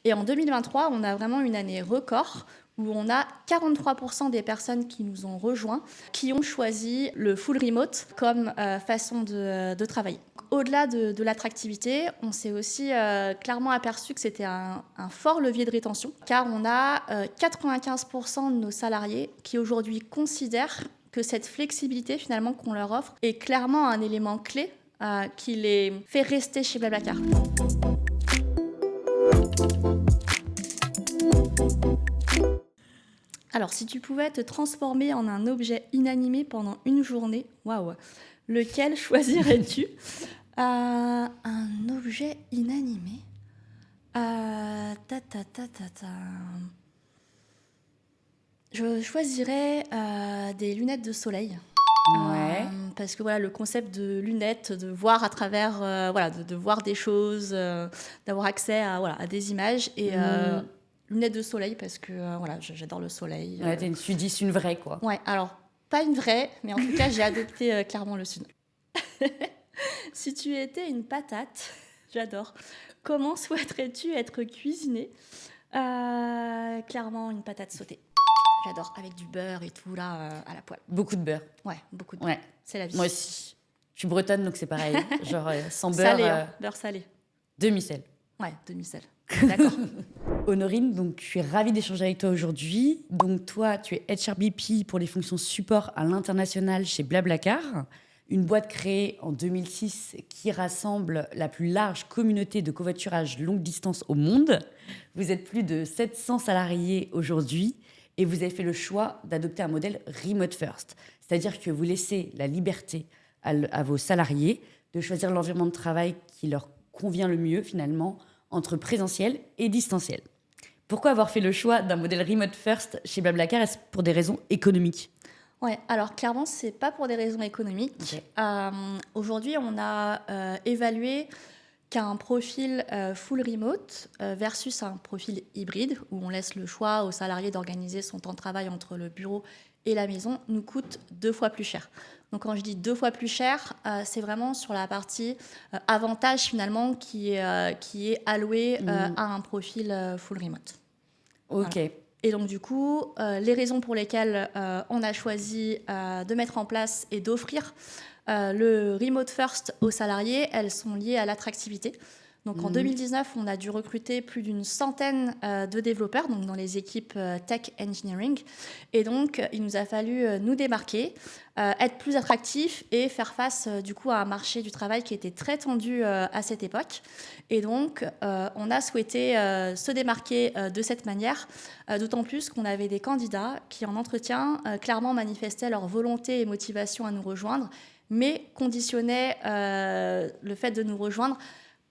Et en 2023, on a vraiment une année record où on a 43% des personnes qui nous ont rejoints qui ont choisi le full remote comme façon de travailler. Au-delà de l'attractivité, on s'est aussi clairement aperçu que c'était un fort levier de rétention, car on a 95% de nos salariés qui aujourd'hui considèrent que cette flexibilité finalement qu'on leur offre est clairement un élément clé qui les fait rester chez Blablacar. Alors, si tu pouvais te transformer en un objet inanimé pendant une journée, waouh, lequel choisirais-tu? Un objet inanimé. Ta. Je choisirais des lunettes de soleil. Ouais. Parce que voilà, le concept de lunettes, de voir à travers, voilà, de voir des choses, d'avoir accès à, voilà, à des images et lunettes de soleil parce que voilà, j'adore le soleil. Ouais, t'es une sudiste, une vraie, quoi. Ouais, alors pas une vraie, mais en tout cas j'ai adopté clairement le sud. Si tu étais une patate, j'adore. Comment souhaiterais-tu être cuisinée? Clairement une patate sautée. J'adore, avec du beurre et tout, là, à la poêle. Beaucoup de beurre. Ouais, beaucoup de beurre. Ouais. C'est la vie. Moi aussi. Je suis bretonne, donc c'est pareil. Genre, sans beurre, Salé, hein, beurre salé. demi-sel. Ouais, demi-sel. D'accord. Honorine, donc je suis ravie d'échanger avec toi aujourd'hui. Donc toi, tu es HRBP pour les fonctions support à l'international chez Blablacar, une boîte créée en 2006 qui rassemble la plus large communauté de covoiturage longue distance au monde. Vous êtes plus de 700 salariés aujourd'hui et vous avez fait le choix d'adopter un modèle remote first. C'est-à-dire que vous laissez la liberté à vos salariés de choisir l'environnement de travail qui leur convient le mieux finalement entre présentiel et distanciel. Pourquoi avoir fait le choix d'un modèle remote first chez Blablacar? Est-ce pour des raisons économiques? Ouais, alors clairement, c'est pas pour des raisons économiques. Ok. Aujourd'hui, on a évalué qu'un profil full remote versus un profil hybride, où on laisse le choix aux salariés d'organiser son temps de travail entre le bureau et la maison, nous coûte 2 fois plus cher. Donc quand je dis 2 fois plus cher, c'est vraiment sur la partie avantage finalement qui est alloué à un profil full remote. Ok. Voilà. Et donc du coup, les raisons pour lesquelles on a choisi de mettre en place et d'offrir le remote first aux salariés, elles sont liées à l'attractivité. Donc en 2019, on a dû recruter plus d'une centaine de développeurs donc dans les équipes Tech Engineering. Et donc, il nous a fallu nous démarquer, être plus attractifs et faire face du coup à un marché du travail qui était très tendu à cette époque. Et donc, on a souhaité se démarquer de cette manière, d'autant plus qu'on avait des candidats qui, en entretien, clairement manifestaient leur volonté et motivation à nous rejoindre, mais conditionnaient le fait de nous rejoindre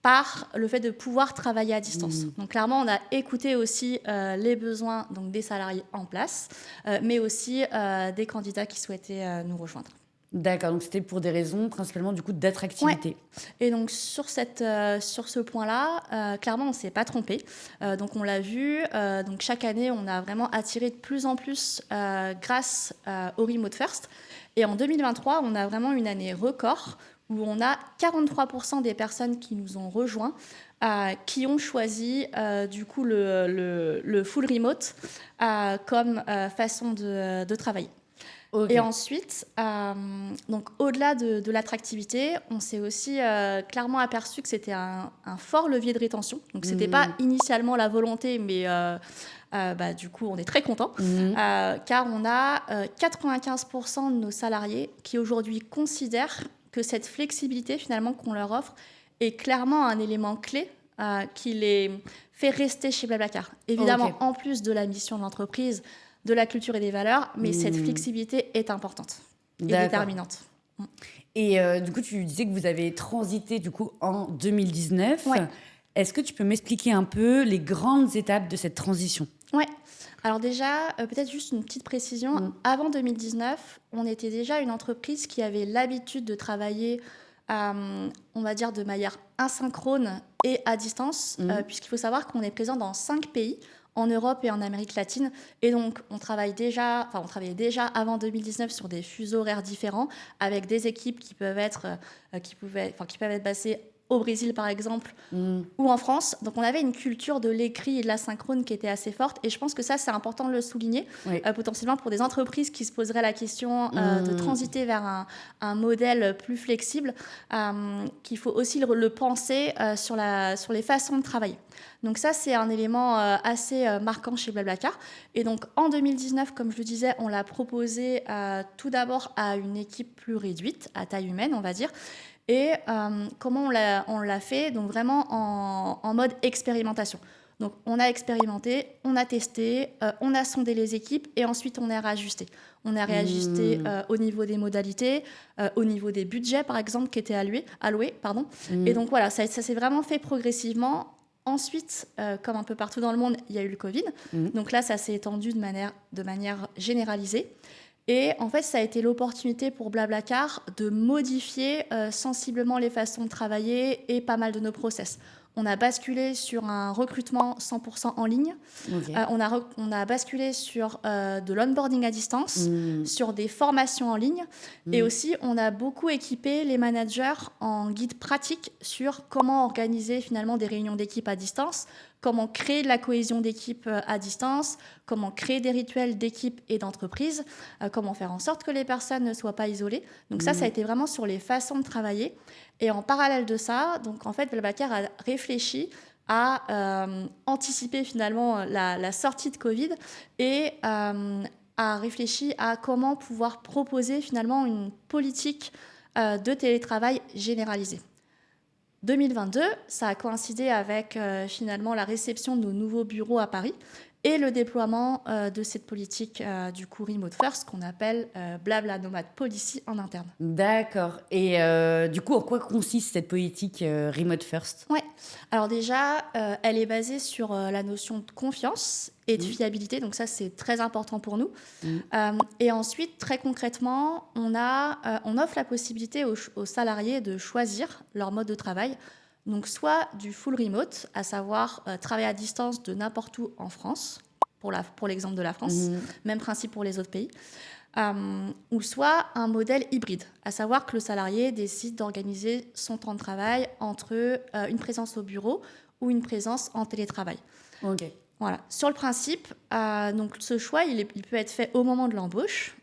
par le fait de pouvoir travailler à distance. Donc clairement, on a écouté aussi les besoins donc, des salariés en place, mais aussi des candidats qui souhaitaient nous rejoindre. D'accord, donc c'était pour des raisons principalement du coup d'attractivité. Ouais. Et donc sur ce point-là, clairement, on ne s'est pas trompé. Donc on l'a vu, donc chaque année, on a vraiment attiré de plus en plus grâce au Remote First. Et en 2023, on a vraiment une année record où on a 43% des personnes qui nous ont rejoints qui ont choisi du coup le full remote comme façon de travailler. Ok. Et ensuite, donc au-delà de l'attractivité, on s'est aussi clairement aperçu que c'était un fort levier de rétention. Donc c'était pas initialement la volonté, mais du coup on est très content car on a 95% de nos salariés qui aujourd'hui considèrent que cette flexibilité finalement qu'on leur offre est clairement un élément clé qui les fait rester chez Blablacar. Évidemment, en plus de la mission de l'entreprise, de la culture et des valeurs, mais cette flexibilité est importante et déterminante. Et du coup, tu disais que vous avez transité du coup en 2019. Ouais. Est-ce que tu peux m'expliquer un peu les grandes étapes de cette transition? Ouais. Alors déjà, peut-être juste une petite précision. Avant 2019, on était déjà une entreprise qui avait l'habitude de travailler, on va dire, de manière asynchrone et à distance, puisqu'il faut savoir qu'on est présent dans 5 pays, en Europe et en Amérique latine. Et donc, on travaillait déjà avant 2019 sur des fuseaux horaires différents, avec des équipes qui peuvent être basées au Brésil par exemple, ou en France. Donc on avait une culture de l'écrit et de l'asynchrone qui était assez forte, et je pense que ça c'est important de le souligner, Oui. potentiellement pour des entreprises qui se poseraient la question de transiter vers un modèle plus flexible, qu'il faut aussi le penser sur les façons de travailler. Donc ça, c'est un élément assez marquant chez Blablacar. Et donc en 2019, comme je le disais, on l'a proposé tout d'abord à une équipe plus réduite, à taille humaine, on va dire. Et comment on l'a fait? Donc vraiment en mode expérimentation. Donc on a expérimenté, on a testé, on a sondé les équipes et ensuite on a réajusté. On a réajusté au niveau des modalités, au niveau des budgets par exemple qui étaient alloués. Et donc voilà, ça s'est vraiment fait progressivement. Ensuite, comme un peu partout dans le monde, il y a eu le Covid. Donc là, ça s'est étendu de manière généralisée. Et en fait, ça a été l'opportunité pour Blablacar de modifier sensiblement les façons de travailler et pas mal de nos process. On a basculé sur un recrutement 100% en ligne. Ok. On a basculé sur de l'onboarding à distance, sur des formations en ligne. Et aussi, on a beaucoup équipé les managers en guide pratique sur comment organiser finalement des réunions d'équipe à distance, comment créer de la cohésion d'équipe à distance, comment créer des rituels d'équipe et d'entreprise, comment faire en sorte que les personnes ne soient pas isolées. Donc ça a été vraiment sur les façons de travailler. Et en parallèle de ça, donc en fait, Blablacar a réfléchi à anticiper finalement la sortie de Covid et a réfléchi à comment pouvoir proposer finalement une politique de télétravail généralisée. 2022, ça a coïncidé avec finalement la réception de nos nouveaux bureaux à Paris et le déploiement de cette politique du coup Remote First qu'on appelle Blabla Nomad Policy en interne. D'accord. Et du coup, en quoi consiste cette politique Remote First? Ouais. Alors déjà, elle est basée sur la notion de confiance et de fiabilité. Donc ça, c'est très important pour nous. Et ensuite, très concrètement, on offre la possibilité aux salariés de choisir leur mode de travail. Donc soit du full remote, à savoir travailler à distance de n'importe où en France, pour l'exemple de la France, même principe pour les autres pays. Ou soit un modèle hybride, à savoir que le salarié décide d'organiser son temps de travail entre une présence au bureau ou une présence en télétravail. Ok. Voilà. Sur le principe, donc ce choix, il peut être fait au moment de l'embauche.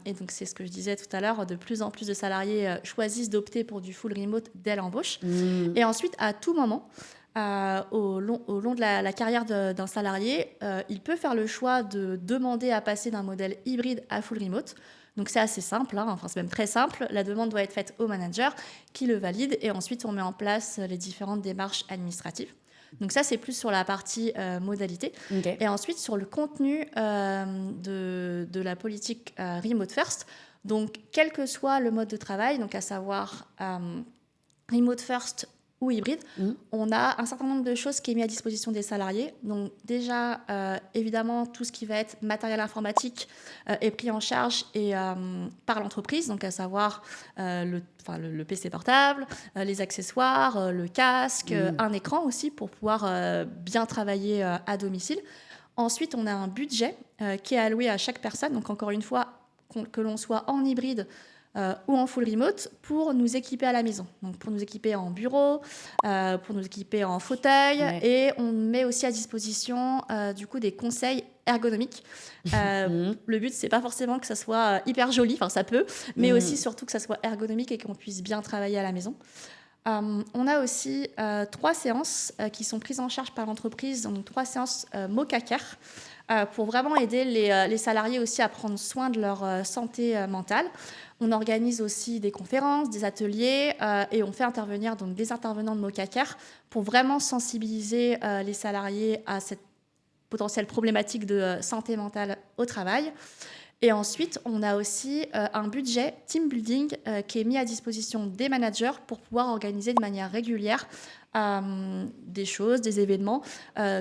Et donc c'est ce que je disais tout à l'heure, de plus en plus de salariés choisissent d'opter pour du full remote dès l'embauche. Et ensuite, à tout moment, au long de la carrière d'un salarié, il peut faire le choix de demander à passer d'un modèle hybride à full remote. Donc c'est assez simple, enfin c'est même très simple. La demande doit être faite au manager qui le valide et ensuite on met en place les différentes démarches administratives. Donc ça, c'est plus sur la partie modalité. Okay. Et ensuite, sur le contenu de la politique Remote First, donc quel que soit le mode de travail, donc à savoir Remote First ou hybride, on a un certain nombre de choses qui est mis à disposition des salariés. Donc déjà, évidemment, tout ce qui va être matériel informatique est pris en charge par l'entreprise, donc à savoir le PC portable, les accessoires, le casque, un écran aussi pour pouvoir bien travailler à domicile. Ensuite, on a un budget qui est alloué à chaque personne. Donc encore une fois, que l'on soit en hybride ou en full remote, pour nous équiper à la maison. Donc pour nous équiper en bureau, pour nous équiper en fauteuil. Ouais. Et on met aussi à disposition du coup des conseils ergonomiques. Le but, c'est pas forcément que ça soit hyper joli, enfin ça peut, mais aussi surtout que ça soit ergonomique et qu'on puisse bien travailler à la maison. On a aussi 3 séances qui sont prises en charge par l'entreprise, donc 3 séances Mocacare, pour vraiment aider les salariés aussi à prendre soin de leur santé mentale. On organise aussi des conférences, des ateliers et on fait intervenir donc des intervenants de Mocacare pour vraiment sensibiliser les salariés à cette potentielle problématique de santé mentale au travail. Et ensuite, on a aussi un budget team building qui est mis à disposition des managers pour pouvoir organiser de manière régulière des choses, des événements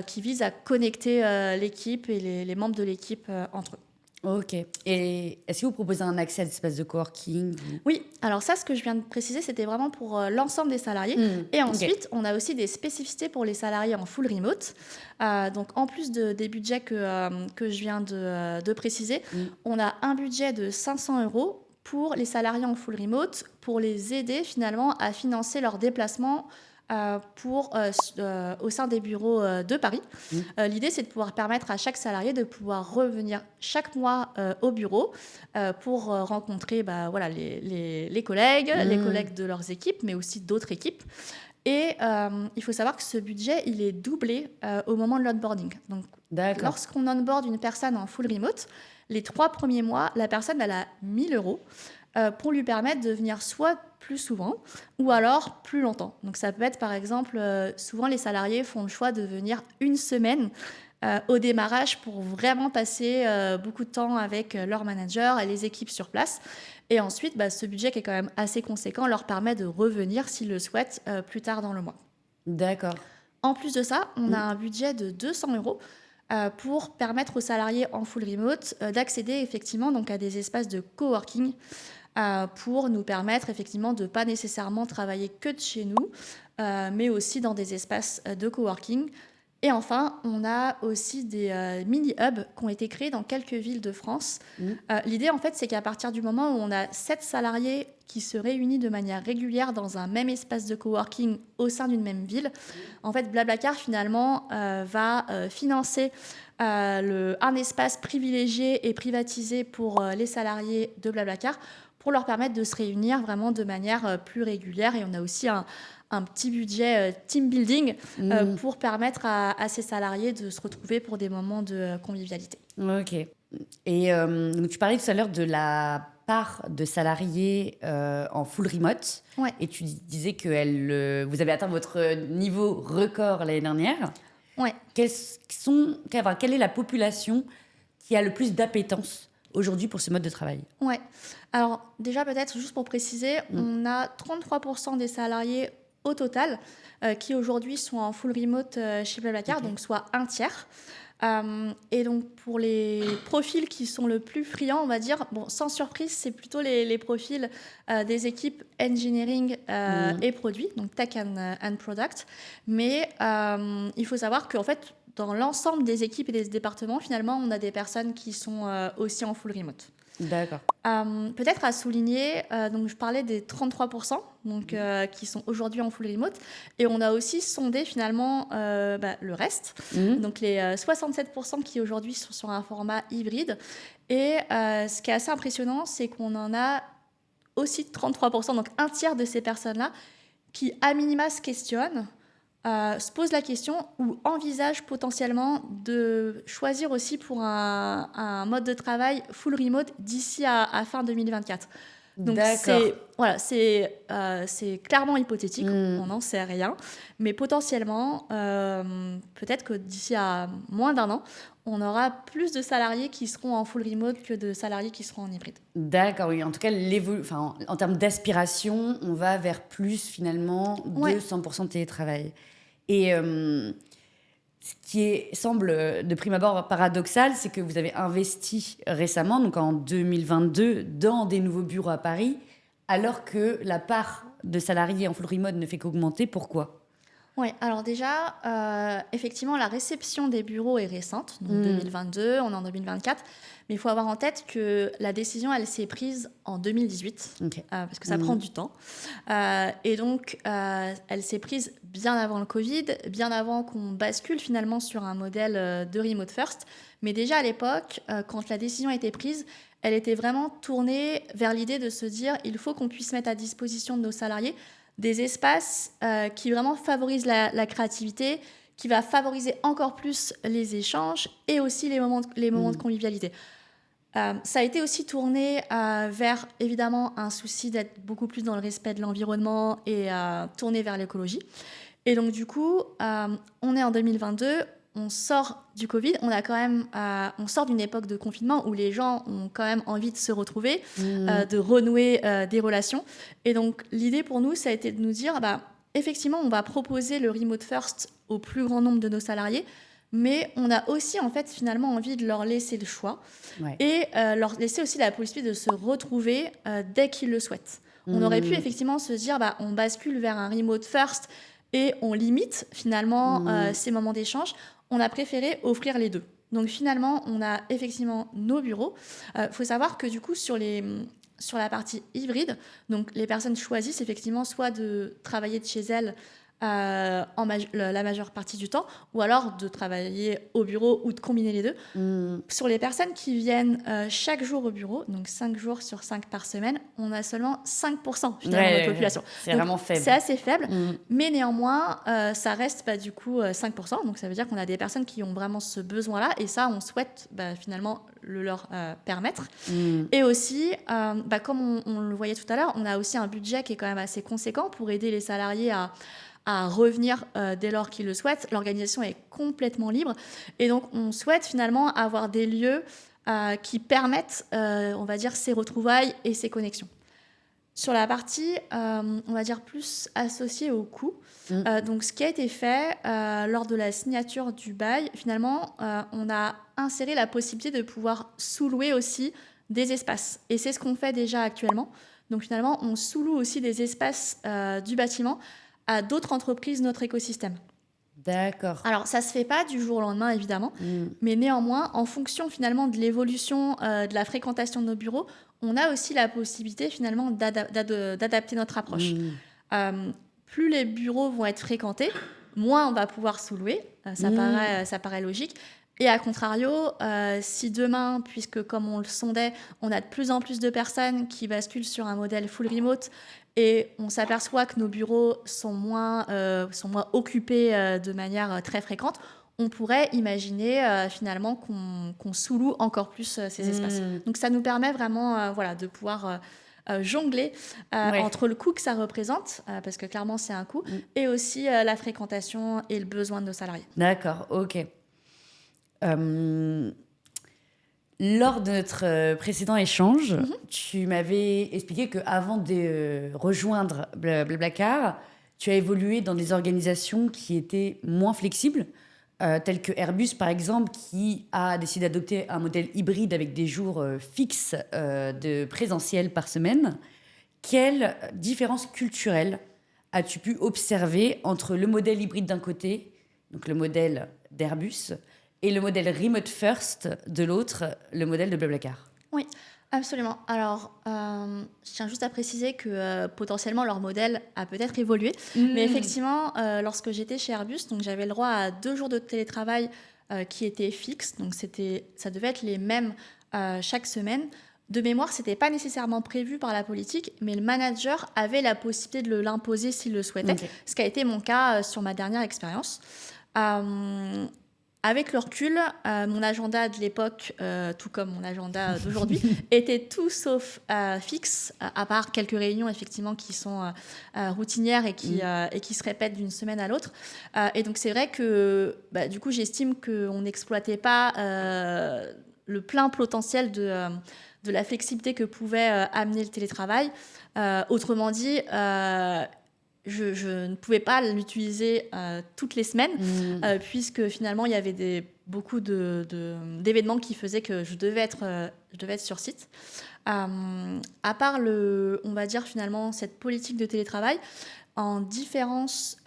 qui visent à connecter l'équipe et les membres de l'équipe entre eux. Ok. Et est-ce que vous proposez un accès à l'espace de coworking? Oui. Alors ça, ce que je viens de préciser, c'était vraiment pour l'ensemble des salariés. Et ensuite, on a aussi des spécificités pour les salariés en full remote. Donc en plus des budgets que je viens de préciser, on a un budget de 500 € pour les salariés en full remote, pour les aider finalement à financer leurs déplacements au sein des bureaux de Paris. L'idée, c'est de pouvoir permettre à chaque salarié de pouvoir revenir chaque mois au bureau pour rencontrer voilà, les collègues, les collègues de leurs équipes, mais aussi d'autres équipes. Et il faut savoir que ce budget, il est doublé au moment de l'onboarding. Donc, lorsqu'on onboard une personne en full remote, les 3 premiers mois, la personne, elle a 1 000 € pour lui permettre de venir soit plus souvent ou alors plus longtemps. Donc, ça peut être, par exemple, souvent les salariés font le choix de venir une semaine au démarrage pour vraiment passer beaucoup de temps avec leur manager et les équipes sur place. Et ensuite, ce budget qui est quand même assez conséquent leur permet de revenir, s'ils le souhaitent, plus tard dans le mois. D'accord. En plus de ça, on a un budget de 200 € pour permettre aux salariés en full remote d'accéder effectivement donc, à des espaces de coworking pour nous permettre effectivement de ne pas nécessairement travailler que de chez nous, mais aussi dans des espaces de coworking. Et enfin, on a aussi des mini-hubs qui ont été créés dans quelques villes de France. L'idée, en fait, c'est qu'à partir du moment où on a 7 salariés qui se réunissent de manière régulière dans un même espace de coworking au sein d'une même ville, en fait, Blablacar, finalement, va financer un espace privilégié et privatisé pour les salariés de Blablacar pour leur permettre de se réunir vraiment de manière plus régulière. Et on a aussi un petit budget team building pour permettre à ces salariés de se retrouver pour des moments de convivialité. Ok. Et donc tu parlais tout à l'heure de la part de salariés en full remote. Ouais. Et tu disais que vous avez atteint votre niveau record l'année dernière. Ouais. Quelle est la population qui a le plus d'appétence aujourd'hui pour ce mode de travail? Ouais. Alors déjà peut-être juste pour préciser, on a 33% des salariés au total qui aujourd'hui sont en full remote chez Blablacar, donc soit un tiers. Et donc pour les profils qui sont le plus friands, on va dire, bon, sans surprise, c'est plutôt les profils des équipes engineering et produits, donc tech and product. Mais il faut savoir qu'en fait, dans l'ensemble des équipes et des départements, finalement, on a des personnes qui sont aussi en full remote. D'accord. Peut-être à souligner, donc je parlais des 33% donc, qui sont aujourd'hui en full remote. Et on a aussi sondé finalement le reste. Donc les 67% qui aujourd'hui sont sur un format hybride. Et ce qui est assez impressionnant, c'est qu'on en a aussi 33%, donc un tiers de ces personnes-là, qui à minima se questionnent, se posent la question ou envisagent potentiellement de choisir aussi pour un mode de travail full remote d'ici à fin 2024. Donc c'est clairement hypothétique, on n'en sait rien, mais potentiellement, peut-être que d'ici à moins d'1 an, on aura plus de salariés qui seront en full remote que de salariés qui seront en hybride. D'accord, oui. En tout cas, en termes d'aspiration, on va vers plus finalement de 100% de télétravail. Et ce qui semble de prime abord paradoxal, c'est que vous avez investi récemment, donc en 2022, dans des nouveaux bureaux à Paris, alors que la part de salariés en full remote ne fait qu'augmenter. Pourquoi ? Oui, alors déjà, effectivement, la réception des bureaux est récente, donc 2022, on est en 2024, mais il faut avoir en tête que la décision, elle s'est prise en 2018, parce que ça prend du temps. Et donc, elle s'est prise bien avant le Covid, bien avant qu'on bascule finalement sur un modèle de remote first. Mais déjà à l'époque, quand la décision a été prise, elle était vraiment tournée vers l'idée de se dire il faut qu'on puisse mettre à disposition de nos salariés des espaces qui vraiment favorisent la créativité, qui va favoriser encore plus les échanges et aussi les moments de convivialité. Ça a été aussi tourné vers, évidemment, un souci d'être beaucoup plus dans le respect de l'environnement et tourné vers l'écologie. Et donc, du coup, on est en 2022, on sort du Covid, on sort d'une époque de confinement où les gens ont quand même envie de se retrouver, de renouer des relations. Et donc, l'idée pour nous, ça a été de nous dire, effectivement, on va proposer le remote first au plus grand nombre de nos salariés, mais on a aussi, en fait, finalement, envie de leur laisser le choix et leur laisser aussi la possibilité de se retrouver dès qu'ils le souhaitent. On aurait pu, effectivement, se dire, on bascule vers un remote first et on limite, finalement, ces moments d'échange. On a préféré offrir les deux. Donc finalement, on a effectivement nos bureaux. Faut savoir que du coup, sur sur la partie hybride, donc les personnes choisissent effectivement soit de travailler de chez elles la majeure partie du temps, ou alors de travailler au bureau ou de combiner les deux. Sur les personnes qui viennent chaque jour au bureau, donc 5 jours sur 5 par semaine, on a seulement 5% finalement de notre population. C'est donc, vraiment faible. C'est assez faible, mais néanmoins, ça reste du coup 5%. Donc ça veut dire qu'on a des personnes qui ont vraiment ce besoin-là, et ça, on souhaite finalement le leur permettre. Et aussi, comme on le voyait tout à l'heure, on a aussi un budget qui est quand même assez conséquent pour aider les salariés à revenir dès lors qu'ils le souhaitent. L'organisation est complètement libre. Et donc, on souhaite finalement avoir des lieux qui permettent, on va dire, ces retrouvailles et ces connexions. Sur la partie, on va dire, plus associée au coût, donc ce qui a été fait lors de la signature du bail, finalement, on a inséré la possibilité de pouvoir sous-louer aussi des espaces. Et c'est ce qu'on fait déjà actuellement. Donc finalement, on sous-loue aussi des espaces du bâtiment à d'autres entreprises de notre écosystème. D'accord. Alors, ça ne se fait pas du jour au lendemain, évidemment, mais néanmoins, en fonction finalement de l'évolution de la fréquentation de nos bureaux, on a aussi la possibilité finalement d'adapter notre approche. Plus les bureaux vont être fréquentés, moins on va pouvoir sous-louer. Ça paraît logique. Et à contrario, si demain, puisque comme on le sondait, on a de plus en plus de personnes qui basculent sur un modèle full remote, et on s'aperçoit que nos bureaux sont moins occupés de manière très fréquente, on pourrait imaginer finalement qu'on sous-loue encore plus ces espaces. Donc ça nous permet vraiment de pouvoir jongler entre le coût que ça représente, parce que clairement c'est un coût, et aussi la fréquentation et le besoin de nos salariés. D'accord, ok. Lors de notre précédent échange, tu m'avais expliqué qu'avant de rejoindre Blablacar, tu as évolué dans des organisations qui étaient moins flexibles, telles que Airbus, par exemple, qui a décidé d'adopter un modèle hybride avec des jours fixes de présentiel par semaine. Quelle différence culturelle as-tu pu observer entre le modèle hybride d'un côté, donc le modèle d'Airbus, et le modèle Remote First de l'autre, le modèle de Blablacar? Oui, absolument. Alors, je tiens juste à préciser que potentiellement leur modèle a peut-être évolué. Mais effectivement, lorsque j'étais chez Airbus, donc j'avais le droit à 2 jours de télétravail qui étaient fixes. Donc ça devait être les mêmes chaque semaine. De mémoire, ce n'était pas nécessairement prévu par la politique, mais le manager avait la possibilité de l'imposer s'il le souhaitait, ce qui a été mon cas sur ma dernière expérience. Avec le recul, mon agenda de l'époque, tout comme mon agenda d'aujourd'hui, était tout sauf fixe, à part quelques réunions effectivement qui sont routinières et qui se répètent d'une semaine à l'autre. Et donc c'est vrai que du coup j'estime qu'on n'exploitait pas le plein potentiel de la flexibilité que pouvait amener le télétravail. Autrement dit, je ne pouvais pas l'utiliser toutes les semaines, puisque finalement, il y avait beaucoup d'événements qui faisaient que je devais être sur site. À part, on va dire finalement, cette politique de télétravail, en différence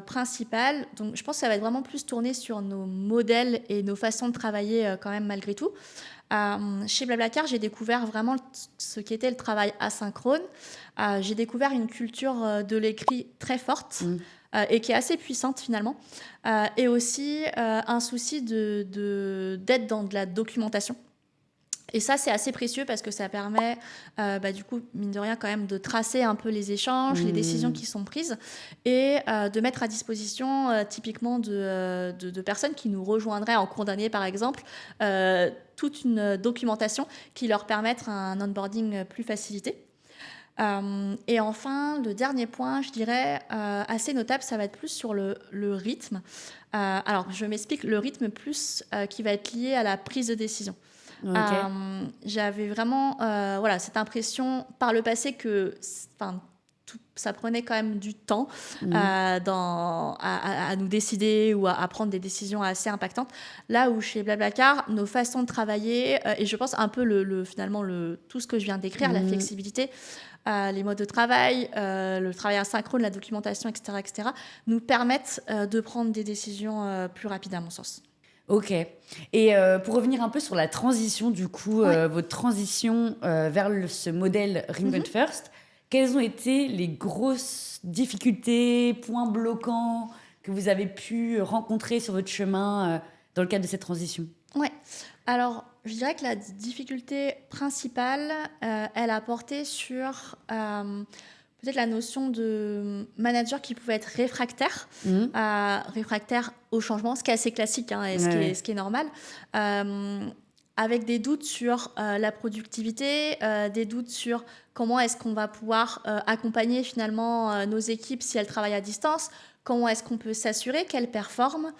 principale, donc je pense que ça va être vraiment plus tourné sur nos modèles et nos façons de travailler quand même malgré tout. Chez Blablacar, j'ai découvert vraiment ce qu'était le travail asynchrone. J'ai découvert une culture de l'écrit très forte et qui est assez puissante finalement. Et aussi un souci d'être dans de la documentation. Et ça, c'est assez précieux parce que ça permet, du coup, mine de rien, quand même, de tracer un peu les échanges, les décisions qui sont prises et de mettre à disposition, typiquement, de personnes qui nous rejoindraient en cours d'année, par exemple, toute une documentation qui leur permette un onboarding plus facilité. Et enfin, le dernier point, je dirais, assez notable, ça va être plus sur le rythme. Alors, je m'explique, le rythme plus qui va être lié à la prise de décision. J'avais vraiment cette impression par le passé que ça prenait quand même du temps à nous décider ou à prendre des décisions assez impactantes. Là où chez Blablacar, nos façons de travailler, et je pense un peu finalement tout ce que je viens d'écrire, la flexibilité, les modes de travail, le travail asynchrone, la documentation, etc., nous permettent de prendre des décisions plus rapides, à mon sens. Ok. Et pour revenir un peu sur la transition, du coup, votre transition vers ce modèle Remote First, quelles ont été les grosses difficultés, points bloquants que vous avez pu rencontrer sur votre chemin dans le cadre de cette transition? Ouais. Alors, je dirais que la difficulté principale, elle a porté sur peut-être la notion de manager qui pouvait être réfractaire, réfractaire au changement, ce qui est assez classique, hein, et Ouais. ce qui est normal, euh, avec des doutes sur la productivité, des doutes sur comment est-ce qu'on va pouvoir accompagner finalement nos équipes si elles travaillent à distance, comment est-ce qu'on peut s'assurer qu'elles performent.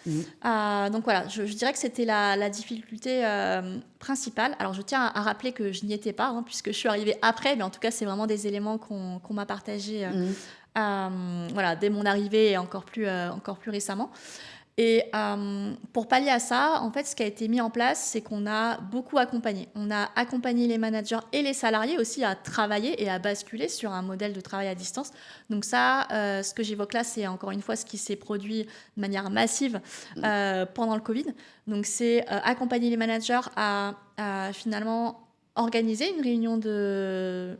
Donc voilà, je dirais que c'était la difficulté principale. Alors je tiens à rappeler que je n'y étais pas, hein, puisque je suis arrivée après, mais en tout cas c'est vraiment des éléments qu'on m'a partagés voilà, dès mon arrivée et encore plus récemment. Et pour pallier à ça, en fait, ce qui a été mis en place, c'est qu'on a beaucoup accompagné. On a accompagné les managers et les salariés aussi à travailler et à basculer sur un modèle de travail à distance. Donc ça, ce que j'évoque là, c'est encore une fois ce qui s'est produit de manière massive pendant le Covid. Donc c'est accompagner les managers à finalement organiser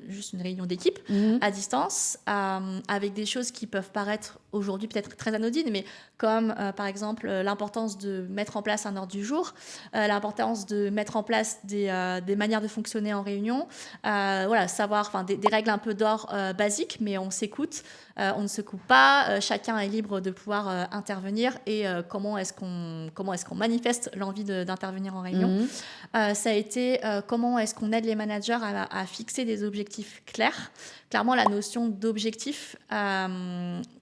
juste une réunion d'équipe à distance avec des choses qui peuvent paraître aujourd'hui peut-être très anodines, mais comme par exemple l'importance de mettre en place un ordre du jour, l'importance de mettre en place des manières de fonctionner en réunion, voilà, savoir des règles un peu d'or basiques, mais on s'écoute, on ne se coupe pas, chacun est libre de pouvoir intervenir et comment est-ce qu'on manifeste l'envie d'intervenir en réunion. Ça a été comment est-ce qu'on aide les managers à fixer des objectifs clairs. Clairement, la notion d'objectif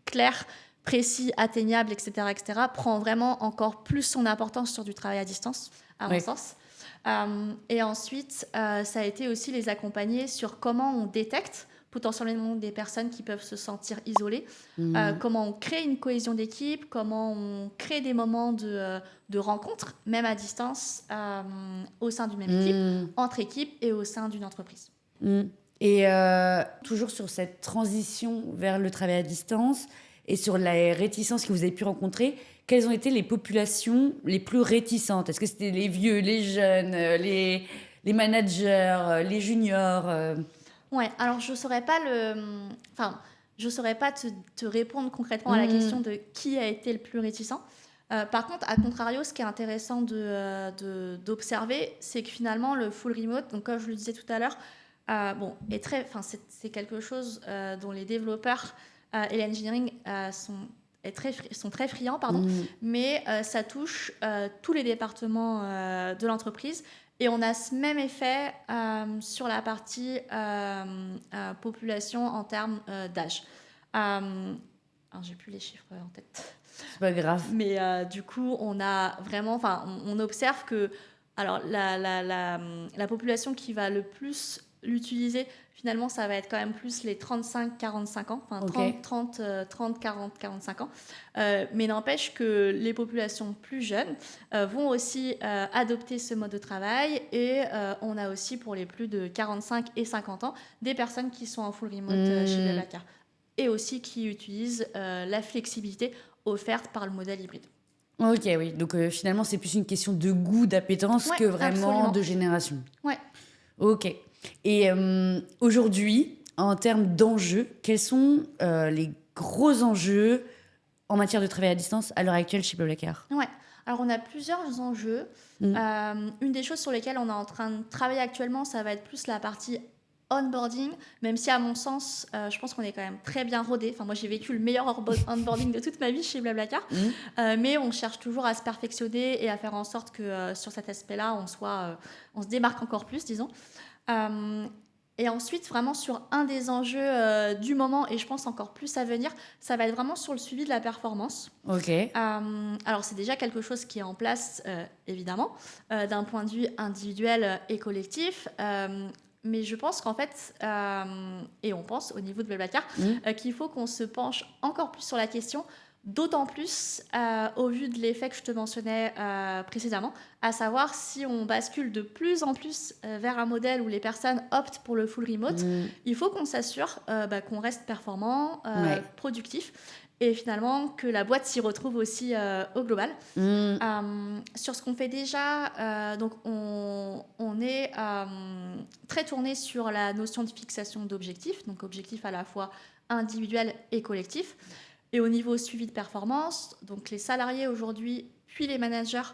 clair, précis, atteignable, etc., prend vraiment encore plus son importance sur du travail à distance, à mon sens. Et ensuite, ça a été aussi les accompagner sur comment on détecte potentiellement des personnes qui peuvent se sentir isolées, comment on crée une cohésion d'équipe, comment on crée des moments de rencontre, même à distance, au sein d'une même équipe, entre équipes et au sein d'une entreprise. Et toujours sur cette transition vers le travail à distance et sur la réticence que vous avez pu rencontrer, quelles ont été les populations les plus réticentes? Est-ce que c'était les vieux, les jeunes, les managers, les juniors Ouais, alors je saurais pas je saurais pas te répondre concrètement à la question de qui a été le plus réticent. Par contre, à contrario, ce qui est intéressant d'observer, c'est que finalement, le full remote, donc comme je le disais tout à l'heure, c'est quelque chose dont les développeurs et l'engineering sont très friands, mais ça touche tous les départements de l'entreprise. Et on a ce même effet sur la partie population en termes d'âge. Alors, j'ai plus les chiffres en tête. C'est pas grave. Mais du coup, on a vraiment, on observe que alors, la population qui va le plus l'utiliser, finalement, ça va être quand même plus les 35-45 ans, 30, 40, 45 ans. Mais n'empêche que les populations plus jeunes vont aussi adopter ce mode de travail et on a aussi pour les plus de 45 et 50 ans des personnes qui sont en full remote chez BlaBlaCar et aussi qui utilisent la flexibilité offerte par le modèle hybride. Ok, oui. Donc finalement, c'est plus une question de goût, d'appétence que vraiment absolument. De génération. Ouais. Ok. Et aujourd'hui, en termes d'enjeux, quels sont les gros enjeux en matière de travail à distance à l'heure actuelle chez BlaBlaCar? Ouais. Alors, on a plusieurs enjeux. Une des choses sur lesquelles on est en train de travailler actuellement, ça va être plus la partie onboarding, même si à mon sens, je pense qu'on est quand même très bien rodé. Enfin, moi, j'ai vécu le meilleur onboarding de toute ma vie chez BlaBlaCar, mais on cherche toujours à se perfectionner et à faire en sorte que sur cet aspect-là, on se démarque encore plus, disons. Et ensuite, vraiment sur un des enjeux du moment, et je pense encore plus à venir, ça va être vraiment sur le suivi de la performance. Ok. Alors, c'est déjà quelque chose qui est en place, évidemment, d'un point de vue individuel et collectif. Mais je pense qu'en fait, et on pense au niveau de BlaBlaCar, qu'il faut qu'on se penche encore plus sur la question, d'autant plus au vu de l'effet que je te mentionnais précédemment, à savoir si on bascule de plus en plus vers un modèle où les personnes optent pour le full remote, il faut qu'on s'assure qu'on reste performant, productif. et finalement que la boîte s'y retrouve aussi au global. Sur ce qu'on fait déjà, donc on est très tourné sur la notion de fixation d'objectifs, donc objectifs à la fois individuels et collectifs. Et au niveau suivi de performance, donc les salariés aujourd'hui, puis les managers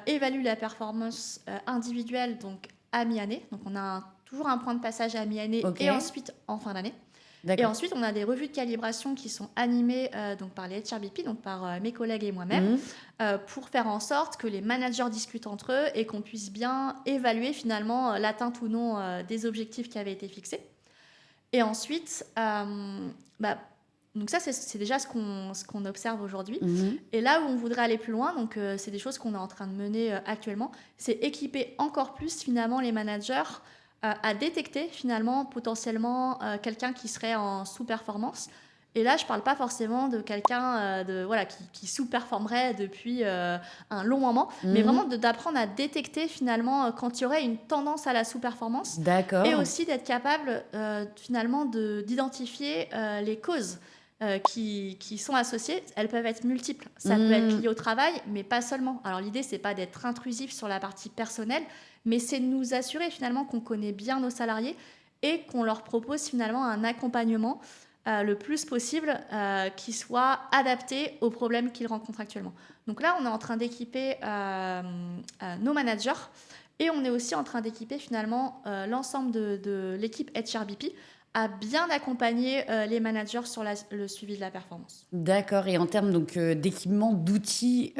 évaluent la performance individuelle donc à mi-année. Donc on a toujours un point de passage à mi-année et ensuite en fin d'année. Et ensuite, on a des revues de calibration qui sont animées donc par les HRBP, donc par mes collègues et moi-même, pour faire en sorte que les managers discutent entre eux et qu'on puisse bien évaluer finalement l'atteinte ou non des objectifs qui avaient été fixés. Et ensuite, donc ça, c'est déjà ce qu'on observe aujourd'hui. Et là où on voudrait aller plus loin, donc c'est des choses qu'on est en train de mener actuellement, c'est équiper encore plus finalement les managers à détecter finalement potentiellement quelqu'un qui serait en sous-performance. Et là, je ne parle pas forcément de quelqu'un qui sous-performerait depuis un long moment, mais vraiment d'apprendre à détecter finalement quand il y aurait une tendance à la sous-performance. D'accord. Et aussi d'être capable finalement d'identifier les causes qui sont associées. Elles peuvent être multiples. Ça peut être lié au travail, mais pas seulement. Alors l'idée, c'est pas d'être intrusif sur la partie personnelle, mais c'est de nous assurer finalement qu'on connaît bien nos salariés et qu'on leur propose finalement un accompagnement le plus possible qui soit adapté aux problèmes qu'ils rencontrent actuellement. Donc là, on est en train d'équiper nos managers et on est aussi en train d'équiper finalement l'ensemble de l'équipe HRBP à bien accompagner les managers sur le suivi de la performance. D'accord. Et en termes donc, d'équipement, d'outils,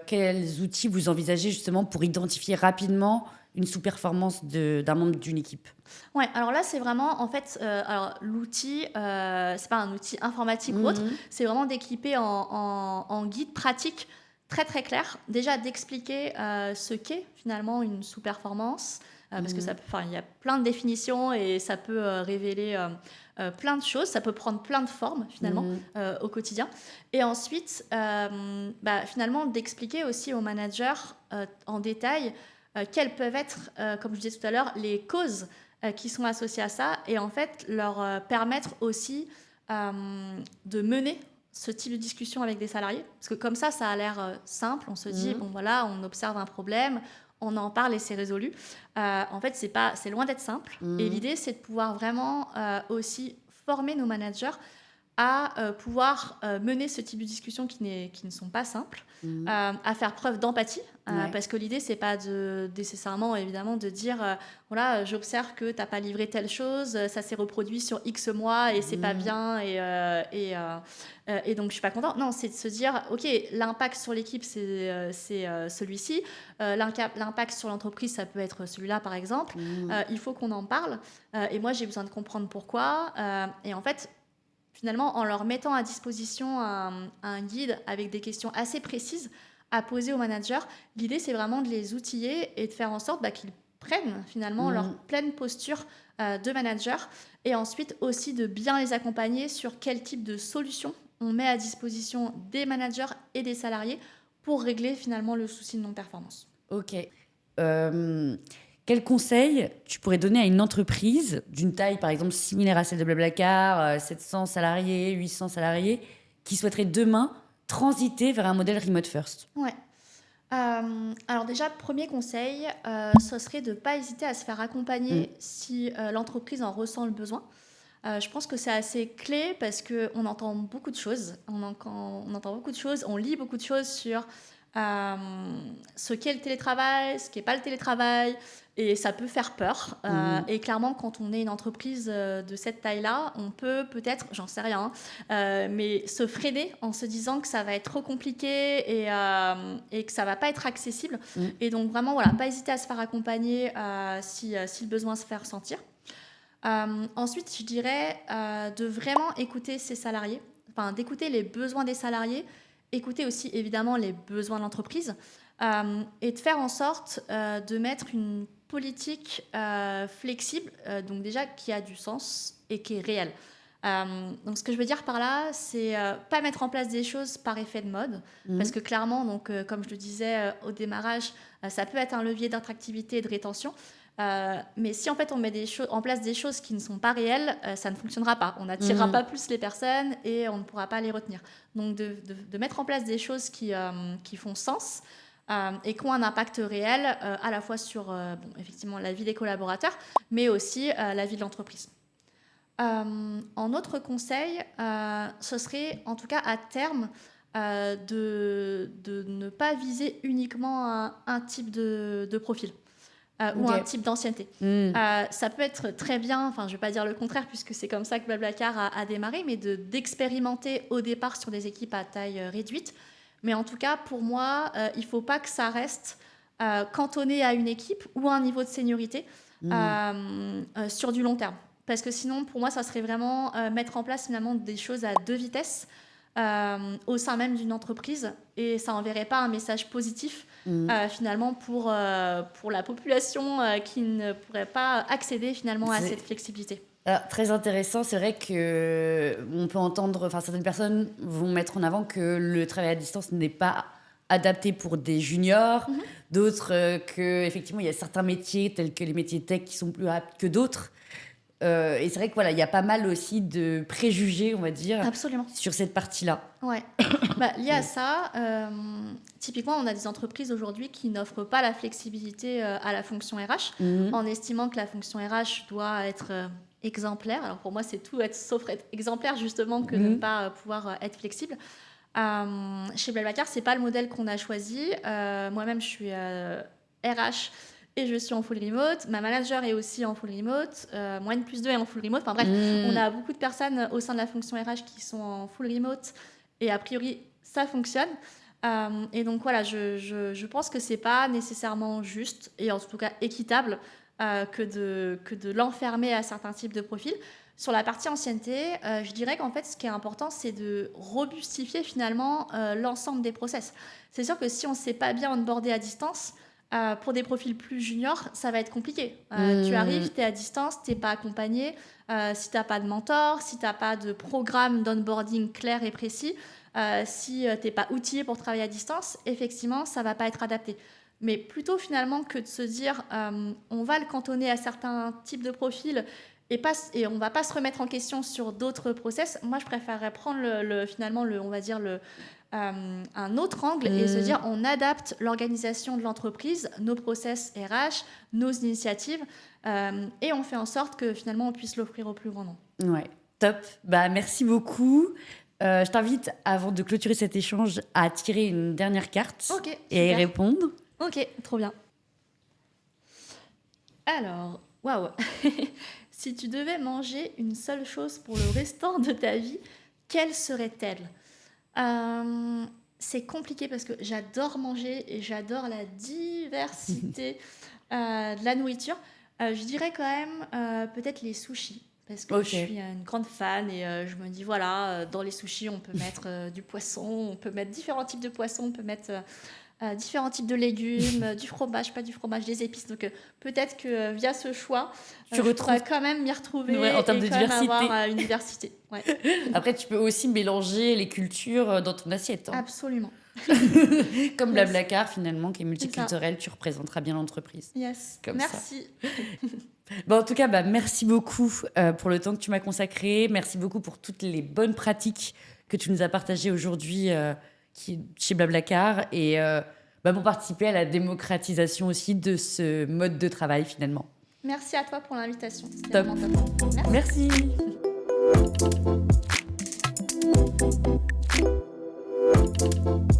quels outils vous envisagez justement pour identifier rapidement une sous-performance d'un membre d'une équipe? Ouais, alors là, c'est vraiment, en fait, alors l'outil, c'est pas un outil informatique ou autre, c'est vraiment d'équiper en guide pratique très très clair. Déjà d'expliquer ce qu'est finalement une sous-performance, parce que il y a plein de définitions et ça peut révéler plein de choses, ça peut prendre plein de formes finalement au quotidien. Et ensuite, finalement, d'expliquer aussi aux managers en détail quelles peuvent être, comme je disais tout à l'heure, les causes qui sont associés à ça et en fait leur permettre aussi de mener ce type de discussion avec des salariés. Parce que comme ça a l'air simple. On se dit, bon voilà, on observe un problème, on en parle et c'est résolu. En fait, c'est loin d'être simple. Et l'idée, c'est de pouvoir vraiment aussi former nos managers à pouvoir mener ce type de discussions qui ne sont pas simples, à faire preuve d'empathie, parce que l'idée, c'est pas nécessairement, évidemment, de dire voilà, j'observe que tu n'as pas livré telle chose, ça s'est reproduit sur X mois et c'est pas bien, et donc je suis pas content. Non, c'est de se dire ok, l'impact sur l'équipe, c'est celui-ci, l'impact sur l'entreprise, ça peut être celui-là, par exemple. Il faut qu'on en parle, et moi, j'ai besoin de comprendre pourquoi. Et en fait, finalement, en leur mettant à disposition un guide avec des questions assez précises à poser aux managers, l'idée, c'est vraiment de les outiller et de faire en sorte qu'ils prennent finalement leur pleine posture de manager et ensuite aussi de bien les accompagner sur quel type de solution on met à disposition des managers et des salariés pour régler finalement le souci de non-performance. Ok. Quel conseil tu pourrais donner à une entreprise d'une taille, par exemple, similaire à celle de Blablacar, 700 salariés, 800 salariés, qui souhaiterait demain transiter vers un modèle remote first? Ouais. Alors déjà, premier conseil, ce serait de ne pas hésiter à se faire accompagner si l'entreprise en ressent le besoin. Je pense que c'est assez clé parce qu'on entend beaucoup de choses. On entend beaucoup de choses, on lit beaucoup de choses sur ce qu'est le télétravail, ce qu'est pas le télétravail, et ça peut faire peur. Et clairement, quand on est une entreprise de cette taille-là, on peut peut-être, j'en sais rien, mais se freiner en se disant que ça va être trop compliqué et que ça va pas être accessible. Et donc vraiment, voilà, pas hésiter à se faire accompagner si le besoin se fait ressentir. Ensuite, je dirais de vraiment écouter ses salariés, d'écouter les besoins des salariés, écouter aussi évidemment les besoins de l'entreprise et de faire en sorte de mettre une politique flexible, donc déjà qui a du sens et qui est réelle. Donc ce que je veux dire par là, c'est pas mettre en place des choses par effet de mode, parce que clairement, donc, comme je le disais au démarrage, ça peut être un levier d'attractivité et de rétention, Mais si en fait on met en place des choses qui ne sont pas réelles, ça ne fonctionnera pas. On n'attirera pas plus les personnes et on ne pourra pas les retenir. Donc de mettre en place des choses qui font sens et qui ont un impact réel à la fois sur effectivement la vie des collaborateurs, mais aussi la vie de l'entreprise. En autre conseil, ce serait en tout cas à terme de ne pas viser uniquement un type de profil. Ou un type d'ancienneté. Ça peut être très bien, enfin je ne vais pas dire le contraire puisque c'est comme ça que Blablacar a démarré, mais d'expérimenter au départ sur des équipes à taille réduite. Mais en tout cas, pour moi, il ne faut pas que ça reste cantonné à une équipe ou à un niveau de seniorité sur du long terme. Parce que sinon, pour moi, ça serait vraiment mettre en place finalement des choses à deux vitesses au sein même d'une entreprise et ça n'enverrait pas un message positif finalement pour la population qui ne pourrait pas accéder finalement à cette flexibilité. Alors, très intéressant, c'est vrai qu'on peut entendre, certaines personnes vont mettre en avant que le travail à distance n'est pas adapté pour des juniors, d'autres qu'effectivement il y a certains métiers tels que les métiers tech qui sont plus aptes que d'autres. Et c'est vrai que voilà, il y a pas mal aussi de préjugés, on va dire, absolument, sur cette partie-là. Ouais. Lié à ça, typiquement, on a des entreprises aujourd'hui qui n'offrent pas la flexibilité à la fonction RH, en estimant que la fonction RH doit être exemplaire. Alors pour moi, c'est tout sauf être exemplaire justement que de ne pas pouvoir être flexible. Chez Blablacar, c'est pas le modèle qu'on a choisi. Moi-même, je suis RH. Et je suis en full remote. Ma manager est aussi en full remote. Moi, N+2 est en full remote. Enfin bref, on a beaucoup de personnes au sein de la fonction RH qui sont en full remote. Et a priori, ça fonctionne. Et donc voilà, je pense que c'est pas nécessairement juste et en tout cas équitable que de l'enfermer à certains types de profils. Sur la partie ancienneté, je dirais qu'en fait, ce qui est important, c'est de robustifier finalement l'ensemble des process. C'est sûr que si on ne sait pas bien onboarder à distance, pour des profils plus juniors, ça va être compliqué. Tu arrives, tu es à distance, tu n'es pas accompagné. Si tu n'as pas de mentor, si tu n'as pas de programme d'onboarding clair et précis, si tu n'es pas outillé pour travailler à distance, effectivement, ça ne va pas être adapté. Mais plutôt finalement que de se dire on va le cantonner à certains types de profils et on ne va pas se remettre en question sur d'autres process, moi je préférerais prendre un autre angle et se dire on adapte l'organisation de l'entreprise, nos process RH, nos initiatives et on fait en sorte que finalement on puisse l'offrir au plus grand nombre. Ouais, top. Merci beaucoup. Je t'invite, avant de clôturer cet échange, à tirer une dernière carte et à y répondre. Ok, trop bien. Alors, waouh. Si tu devais manger une seule chose pour le restant de ta vie, quelle serait-elle ? C'est compliqué parce que j'adore manger et j'adore la diversité de la nourriture. Je dirais quand même peut-être les sushis parce que je suis une grande fan et je me dis voilà, dans les sushis on peut mettre du poisson, on peut mettre différents types de poissons, on peut mettre différents types de légumes, du fromage, pas du fromage, des épices. Donc peut-être que via ce choix, je pourrais quand même m'y retrouver en termes et de quand diversité. même avoir une diversité. Ouais. Après, tu peux aussi mélanger les cultures dans ton assiette. Absolument. Comme Blablacar, finalement, qui est multiculturel, tu représenteras bien l'entreprise. Yes, comme merci. En tout cas, merci beaucoup pour le temps que tu m'as consacré. Merci beaucoup pour toutes les bonnes pratiques que tu nous as partagées aujourd'hui chez Blablacar et pour participer à la démocratisation aussi de ce mode de travail, finalement. Merci à toi pour l'invitation. C'était top. Vraiment top. Merci. Merci.